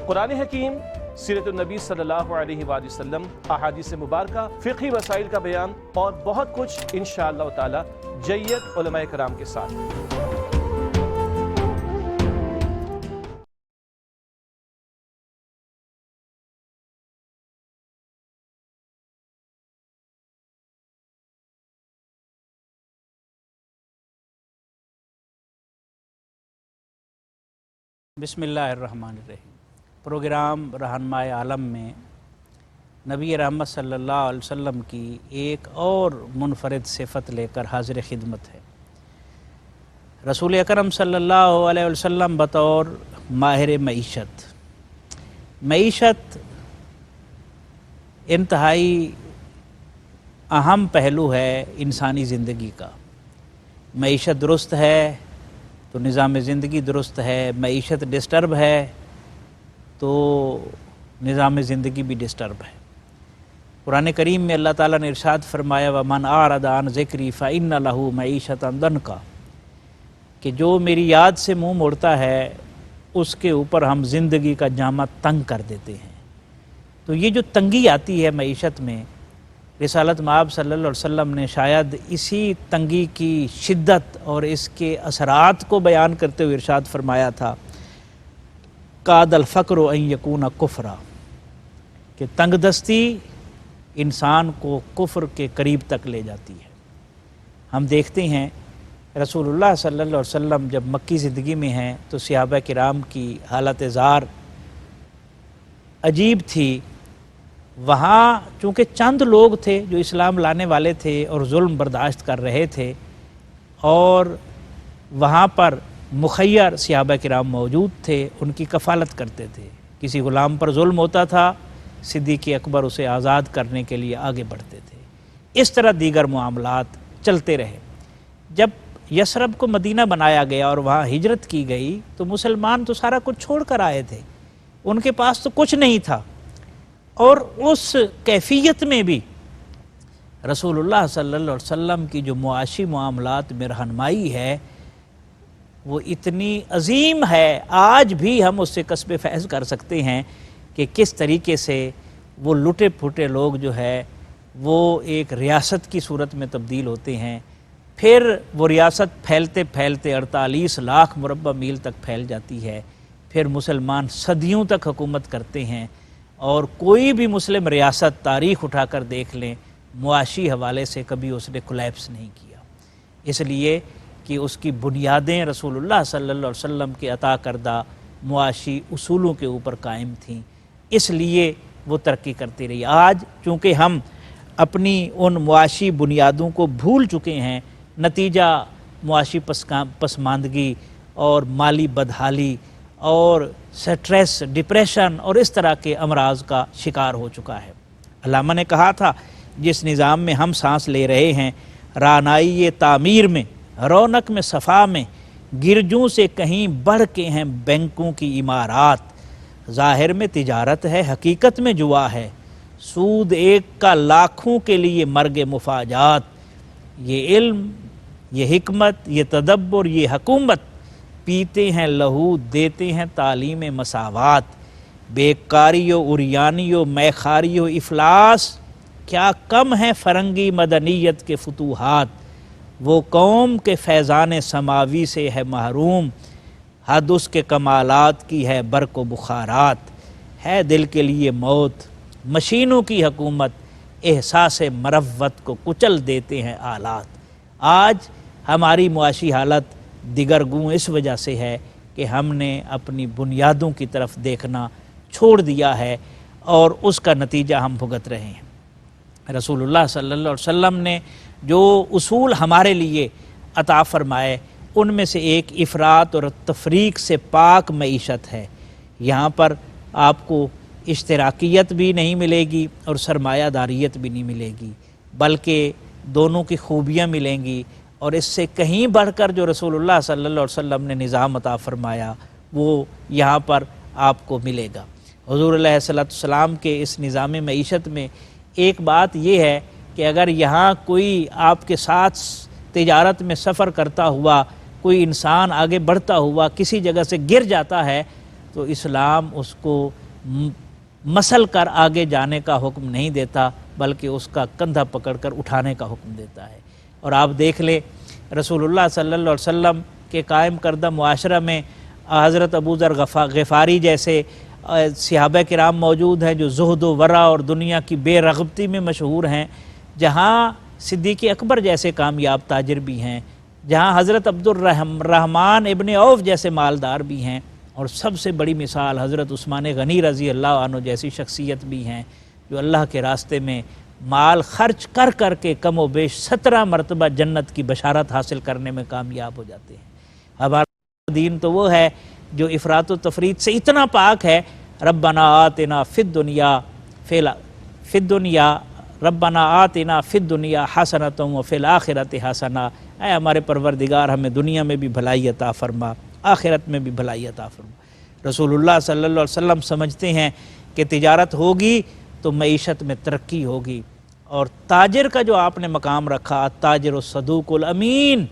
قرآن حکیم، سیرت النبی صلی اللہ علیہ وآلہ وسلم، احادیث مبارکہ، فقہی مسائل کا بیان اور بہت کچھ انشاءاللہ تعالی جید علماء کرام کے ساتھ۔ بسم اللہ الرحمن الرحیم۔ پروگرام رہنمائے عالم میں نبی رحمت صلی اللہ علیہ وسلم کی ایک اور منفرد صفت لے کر حاضر خدمت ہے۔ رسول اکرم صلی اللہ علیہ وسلم بطور ماہر معیشت انتہائی اہم پہلو ہے انسانی زندگی کا۔ معیشت درست ہے تو نظام زندگی درست ہے، معیشت ڈسٹرب ہے تو نظام زندگی بھی ڈسٹرب ہے۔ قرآن کریم میں اللہ تعالیٰ نے ارشاد فرمایا وَمَنْ أَعْرَضَ عَنْ ذِكْرِي فَإِنَّ لَهُ مَعِيشَةً ضَنْكَ، کہ جو میری یاد سے منہ موڑتا ہے اس کے اوپر ہم زندگی کا جامہ تنگ کر دیتے ہیں۔ تو یہ جو تنگی آتی ہے معیشت میں، رسالت مآب صلی اللہ علیہ وسلم نے شاید اسی تنگی کی شدت اور اس کے اثرات کو بیان کرتے ہوئے ارشاد فرمایا تھا کاد الفقر ان یکون کفرا، کہ تنگ دستی انسان کو کفر کے قریب تک لے جاتی ہے۔ ہم دیکھتے ہیں رسول اللہ صلی اللہ علیہ وسلم جب مکی زندگی میں ہیں تو صحابہ کرام کی حالت زار عجیب تھی۔ وہاں چونکہ چند لوگ تھے جو اسلام لانے والے تھے اور ظلم برداشت کر رہے تھے، اور وہاں پر مخیر صحابہ کرام موجود تھے، ان کی کفالت کرتے تھے۔ کسی غلام پر ظلم ہوتا تھا، صدیق اکبر اسے آزاد کرنے کے لیے آگے بڑھتے تھے۔ اس طرح دیگر معاملات چلتے رہے۔ جب یثرب کو مدینہ بنایا گیا اور وہاں ہجرت کی گئی تو مسلمان تو سارا کچھ چھوڑ کر آئے تھے، ان کے پاس تو کچھ نہیں تھا، اور اس کیفیت میں بھی رسول اللہ صلی اللہ علیہ وسلم کی جو معاشی معاملات میں رہنمائی ہے وہ اتنی عظیم ہے۔ آج بھی ہم اس سے کسب فیض کر سکتے ہیں کہ کس طریقے سے وہ لٹے پھٹے لوگ جو ہے وہ ایک ریاست کی صورت میں تبدیل ہوتے ہیں، پھر وہ ریاست پھیلتے پھیلتے 48 لاکھ مربع میل تک پھیل جاتی ہے، پھر مسلمان صدیوں تک حکومت کرتے ہیں، اور کوئی بھی مسلم ریاست تاریخ اٹھا کر دیکھ لیں معاشی حوالے سے کبھی اس نے کولیپس نہیں کیا، اس لیے کہ اس کی بنیادیں رسول اللہ صلی اللہ علیہ وسلم کے عطا کردہ معاشی اصولوں کے اوپر قائم تھیں، اس لیے وہ ترقی کرتی رہی۔ آج چونکہ ہم اپنی ان معاشی بنیادوں کو بھول چکے ہیں، نتیجہ معاشی پسماندگی اور مالی بدحالی اور سٹریس، ڈپریشن اور اس طرح کے امراض کا شکار ہو چکا ہے۔ علامہ نے کہا تھا جس نظام میں ہم سانس لے رہے ہیں، رانائی تعمیر میں، رونق میں، صفا میں، گرجوں سے کہیں بڑھ کے ہیں بینکوں کی عمارات، ظاہر میں تجارت ہے، حقیقت میں جوا ہے، سود ایک کا لاکھوں کے لیے مرگ مفاجات، یہ علم، یہ حکمت، یہ تدبر، یہ حکومت، پیتے ہیں لہو دیتے ہیں تعلیم مساوات، بیکاری و عریانی و میخاری و افلاس، کیا کم ہے فرنگی مدنیت کے فتوحات، وہ قوم کے فیضان سماوی سے ہے محروم، حد اس کے کمالات کی ہے برق و بخارات، ہے دل کے لیے موت مشینوں کی حکومت، احساس مروت کو کچل دیتے ہیں آلات۔ آج ہماری معاشی حالت دیگرگوں اس وجہ سے ہے کہ ہم نے اپنی بنیادوں کی طرف دیکھنا چھوڑ دیا ہے اور اس کا نتیجہ ہم بھگت رہے ہیں۔ رسول اللہ صلی اللہ علیہ وسلم نے جو اصول ہمارے لیے عطا فرمائے ان میں سے ایک افراط اور تفریق سے پاک معیشت ہے۔ یہاں پر آپ کو اشتراکیت بھی نہیں ملے گی اور سرمایہ داریت بھی نہیں ملے گی، بلکہ دونوں کی خوبیاں ملیں گی، اور اس سے کہیں بڑھ کر جو رسول اللہ صلی اللہ علیہ وسلم نے نظام عطا فرمایا وہ یہاں پر آپ کو ملے گا۔ حضور علیہ السلام کے اس نظام معیشت میں ایک بات یہ ہے کہ اگر یہاں کوئی آپ کے ساتھ تجارت میں سفر کرتا ہوا کوئی انسان آگے بڑھتا ہوا کسی جگہ سے گر جاتا ہے تو تو اسلام اس کو مسل کر آگے جانے کا حکم نہیں دیتا، بلکہ اس کا کندھا پکڑ کر اٹھانے کا حکم دیتا ہے۔ اور آپ دیکھ لیں رسول اللہ صلی اللہ علیہ وسلم کے قائم کردہ معاشرہ میں حضرت ابو ذر غفاری جیسے صحابہ کرام موجود ہیں جو زہد و ورع اور دنیا کی بے رغبتی میں مشہور ہیں، جہاں صدیق اکبر جیسے کامیاب تاجر بھی ہیں، جہاں حضرت عبد الرحمن ابن عوف جیسے مالدار بھی ہیں، اور سب سے بڑی مثال حضرت عثمان غنی رضی اللہ عنہ جیسی شخصیت بھی ہیں جو اللہ کے راستے میں مال خرچ کر کر کے کم و بیش 17 مرتبہ جنت کی بشارت حاصل کرنے میں کامیاب ہو جاتے ہیں۔ ہمارا دین تو وہ ہے جو افراط و تفریط سے اتنا پاک ہے، ربنا آتنا فی الدنیا ربنا آتنا فی الدنیا حسنۃ وفی الآخرۃ حسنہ، اے ہمارے پروردگار ہمیں دنیا میں بھی بھلائی عطا فرما، آخرت میں بھی بھلائی عطا فرما۔ رسول اللہ صلی اللہ علیہ وسلم سمجھتے ہیں کہ تجارت ہوگی تو معیشت میں ترقی ہوگی، اور تاجر کا جو آپ نے مقام رکھا، تاجر الصدوق الامین،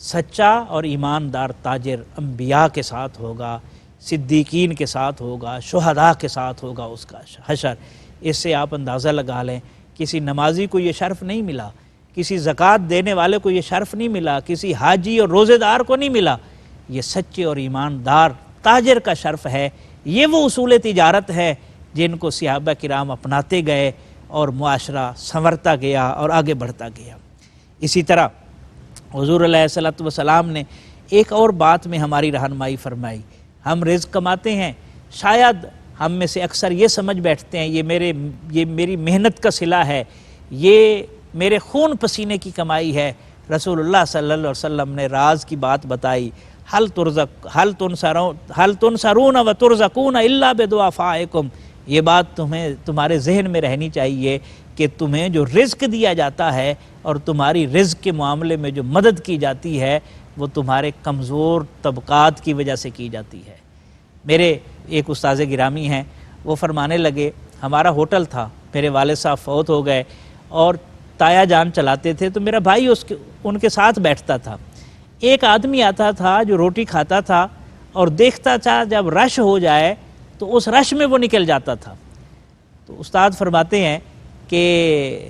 سچا اور ایماندار تاجر انبیاء کے ساتھ ہوگا، صدیقین کے ساتھ ہوگا، شہداء کے ساتھ ہوگا اس کا حشر۔ اس سے آپ اندازہ لگا لیں کسی نمازی کو یہ شرف نہیں ملا، کسی زکوٰۃ دینے والے کو یہ شرف نہیں ملا، کسی حاجی اور روزے دار کو نہیں ملا، یہ سچے اور ایماندار تاجر کا شرف ہے۔ یہ وہ اصول تجارت ہے جن کو صحابہ کرام اپناتے گئے اور معاشرہ سنورتا گیا اور آگے بڑھتا گیا۔ اسی طرح حضور علیہ الصلوۃ والسلام نے ایک اور بات میں ہماری رہنمائی فرمائی۔ ہم رزق کماتے ہیں، شاید ہم میں سے اکثر یہ سمجھ بیٹھتے ہیں یہ میری محنت کا صلہ ہے، یہ میرے خون پسینے کی کمائی ہے۔ رسول اللہ صلی اللہ علیہ وسلم نے راز کی بات بتائی، حل تنصرون و ترزقون الا بدعفائکم، یہ بات تمہارے ذہن میں رہنی چاہیے کہ تمہیں جو رزق دیا جاتا ہے اور تمہاری رزق کے معاملے میں جو مدد کی جاتی ہے وہ تمہارے کمزور طبقات کی وجہ سے کی جاتی ہے۔ میرے ایک استاذ گرامی ہیں، وہ فرمانے لگے ہمارا ہوٹل تھا، میرے والد صاحب فوت ہو گئے اور تایا جان چلاتے تھے، تو میرا بھائی ان کے ساتھ بیٹھتا تھا۔ ایک آدمی آتا تھا جو روٹی کھاتا تھا اور دیکھتا تھا جب رش ہو جائے تو اس رش میں وہ نکل جاتا تھا۔ تو استاد فرماتے ہیں کہ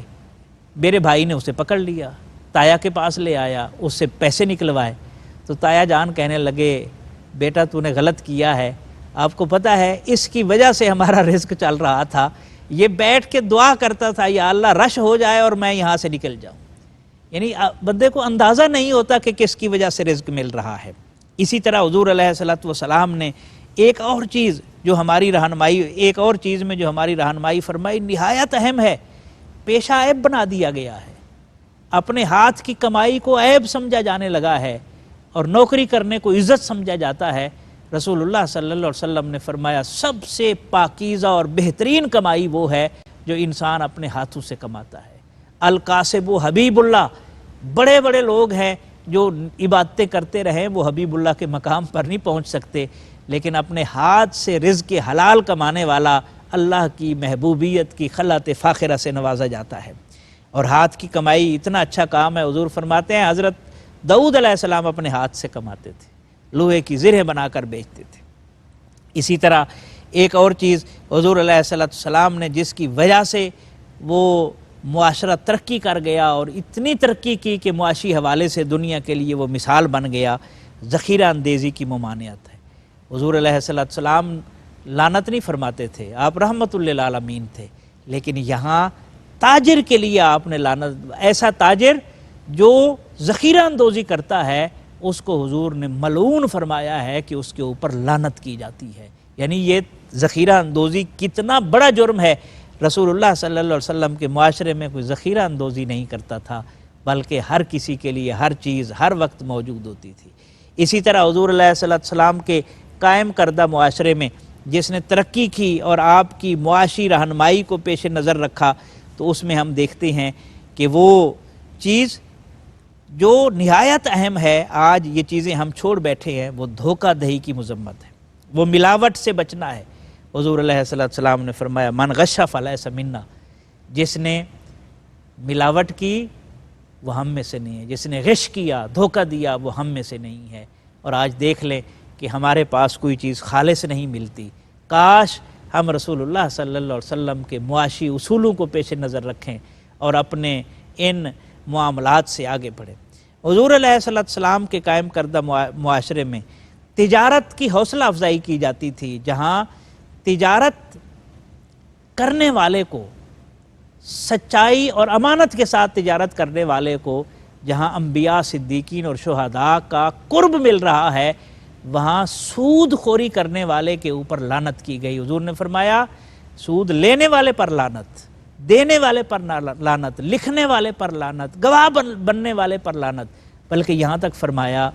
میرے بھائی نے اسے پکڑ لیا، تایا کے پاس لے آیا، اس سے پیسے نکلوائے۔ تو تایا جان کہنے لگے بیٹا تو نے غلط کیا ہے، آپ کو پتہ ہے اس کی وجہ سے ہمارا رزق چل رہا تھا، یہ بیٹھ کے دعا کرتا تھا یا اللہ رش ہو جائے اور میں یہاں سے نکل جاؤں۔ یعنی بندے کو اندازہ نہیں ہوتا کہ کس کی وجہ سے رزق مل رہا ہے۔ اسی طرح حضور علیہ الصلوۃ والسلام نے ایک اور چیز میں جو ہماری رہنمائی فرمائی نہایت اہم ہے، پیشہ عیب بنا دیا گیا ہے، اپنے ہاتھ کی کمائی کو عیب سمجھا جانے لگا ہے اور نوکری کرنے کو عزت سمجھا جاتا ہے۔ رسول اللہ صلی اللہ علیہ وسلم نے فرمایا سب سے پاکیزہ اور بہترین کمائی وہ ہے جو انسان اپنے ہاتھوں سے کماتا ہے۔ القاسب و حبیب اللہ، بڑے بڑے لوگ ہیں جو عبادتیں کرتے رہیں، وہ حبیب اللہ کے مقام پر نہیں پہنچ سکتے، لیکن اپنے ہاتھ سے رزق حلال کمانے والا اللہ کی محبوبیت کی خلعت فاخرہ سے نوازا جاتا ہے۔ اور ہاتھ کی کمائی اتنا اچھا کام ہے، حضور فرماتے ہیں حضرت داؤد علیہ السلام اپنے ہاتھ سے کماتے تھے، لوہے کی زرہیں بنا کر بیچتے تھے۔ اسی طرح ایک اور چیز حضور علیہ السلام نے جس کی وجہ سے وہ معاشرہ ترقی کر گیا اور اتنی ترقی کی کہ معاشی حوالے سے دنیا کے لیے وہ مثال بن گیا، ذخیرہ اندیزی کی ممانعت ہے۔ حضور علیہ السلام لعنت نہیں فرماتے تھے، آپ رحمت للعالمین تھے، لیکن یہاں تاجر کے لیے آپ نے لعنت، ایسا تاجر جو ذخیرہ اندوزی کرتا ہے اس کو حضور نے ملعون فرمایا ہے کہ اس کے اوپر لعنت کی جاتی ہے۔ یعنی یہ ذخیرہ اندوزی کتنا بڑا جرم ہے۔ رسول اللہ صلی اللہ علیہ وسلم کے معاشرے میں کوئی ذخیرہ اندوزی نہیں کرتا تھا، بلکہ ہر کسی کے لیے ہر چیز ہر وقت موجود ہوتی تھی۔ اسی طرح حضور علیہ السلام کے قائم کردہ معاشرے میں جس نے ترقی کی اور آپ کی معاشی رہنمائی کو پیش نظر رکھا، تو اس میں ہم دیکھتے ہیں کہ وہ چیز جو نہایت اہم ہے، آج یہ چیزیں ہم چھوڑ بیٹھے ہیں، وہ دھوکہ دہی کی مذمت ہے، وہ ملاوٹ سے بچنا ہے۔ حضور علیہ السلام نے فرمایا من غش فلیس منا، جس نے ملاوٹ کی وہ ہم میں سے نہیں ہے، جس نے غش کیا، دھوکہ دیا، وہ ہم میں سے نہیں ہے۔ اور آج دیکھ لیں کہ ہمارے پاس کوئی چیز خالص نہیں ملتی، کاش ہم رسول اللہ صلی اللہ علیہ وسلم کے معاشی اصولوں کو پیش نظر رکھیں اور اپنے ان معاملات سے آگے بڑھیں۔ حضور علیہ السلام کے قائم کردہ معاشرے میں تجارت کی حوصلہ افزائی کی جاتی تھی، جہاں تجارت کرنے والے کو، سچائی اور امانت کے ساتھ تجارت کرنے والے کو جہاں انبیاء، صدیقین اور شہداء کا قرب مل رہا ہے، وہاں سود خوری کرنے والے کے اوپر لعنت کی گئی۔ حضور نے فرمایا سود لینے والے پر لعنت، دینے والے پر لعنت، لکھنے والے پر لعنت، گواہ بننے والے پر لعنت، بلکہ یہاں تک فرمایا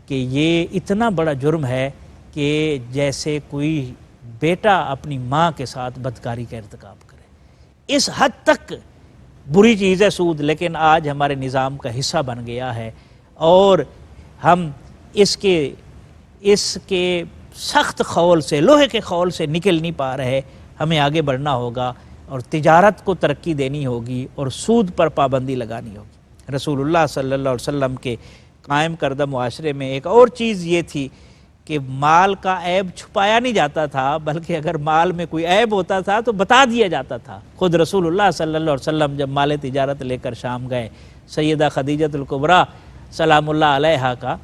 کہ یہ اتنا بڑا جرم ہے کہ جیسے کوئی بیٹا اپنی ماں کے ساتھ بدکاری کا ارتکاب کرے۔ اس حد تک بری چیز ہے سود، لیکن آج ہمارے نظام کا حصہ بن گیا ہے اور ہم اس کے سخت خول سے، لوہے کے خول سے نکل نہیں پا رہے۔ ہمیں آگے بڑھنا ہوگا اور تجارت کو ترقی دینی ہوگی اور سود پر پابندی لگانی ہوگی۔ رسول اللہ صلی اللہ علیہ وسلم کے قائم کردہ معاشرے میں ایک اور چیز یہ تھی کہ مال کا عیب چھپایا نہیں جاتا تھا، بلکہ اگر مال میں کوئی عیب ہوتا تھا تو بتا دیا جاتا تھا۔ خود رسول اللہ صلی اللہ علیہ وسلم جب مال تجارت لے کر شام گئے، سیدہ خدیجہ الکبریٰ سلام اللہ علیہا کا،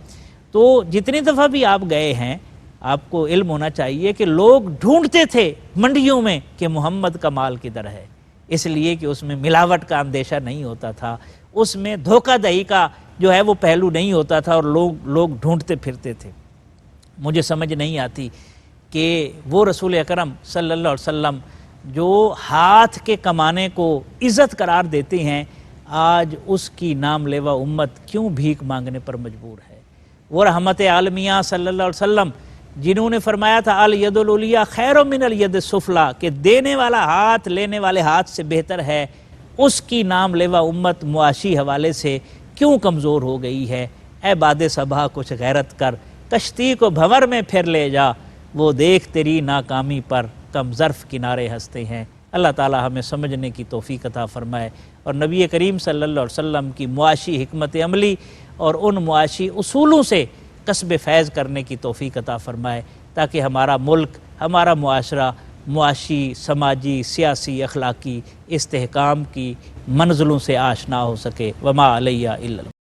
تو جتنی دفعہ بھی آپ گئے ہیں آپ کو علم ہونا چاہیے کہ لوگ ڈھونڈتے تھے منڈیوں میں کہ محمد کا مال کدھر ہے، اس لیے کہ اس میں ملاوٹ کا اندیشہ نہیں ہوتا تھا، اس میں دھوکہ دہی کا جو ہے وہ پہلو نہیں ہوتا تھا اور لوگ ڈھونڈتے پھرتے تھے۔ مجھے سمجھ نہیں آتی کہ وہ رسول اکرم صلی اللہ علیہ وسلم جو ہاتھ کے کمانے کو عزت قرار دیتے ہیں، آج اس کی نام لیوا امت کیوں بھیک مانگنے پر مجبور ہے؟ وہ رحمت عالمیہ صلی اللہ علیہ وسلم جنہوں نے فرمایا تھا الید العلیٰ خیر من الید السفلیٰ، کہ دینے والا ہاتھ لینے والے ہاتھ سے بہتر ہے، اس کی نام لیوا امت معاشی حوالے سے کیوں کمزور ہو گئی ہے؟ اے باد صبا کچھ غیرت کر، کشتی کو بھنور میں پھر لے جا، وہ دیکھ تیری ناکامی پر کم ظرف کنارے ہنستے ہیں۔ اللہ تعالی ہمیں سمجھنے کی توفیق عطا فرمائے اور نبی کریم صلی اللہ علیہ وسلم کی معاشی حکمت عملی اور ان معاشی اصولوں سے کسب فیض کرنے کی توفیق عطا فرمائے، تاکہ ہمارا ملک، ہمارا معاشرہ معاشی، سماجی، سیاسی، اخلاقی استحکام کی منزلوں سے آشنا ہو سکے۔ وما علیہ الا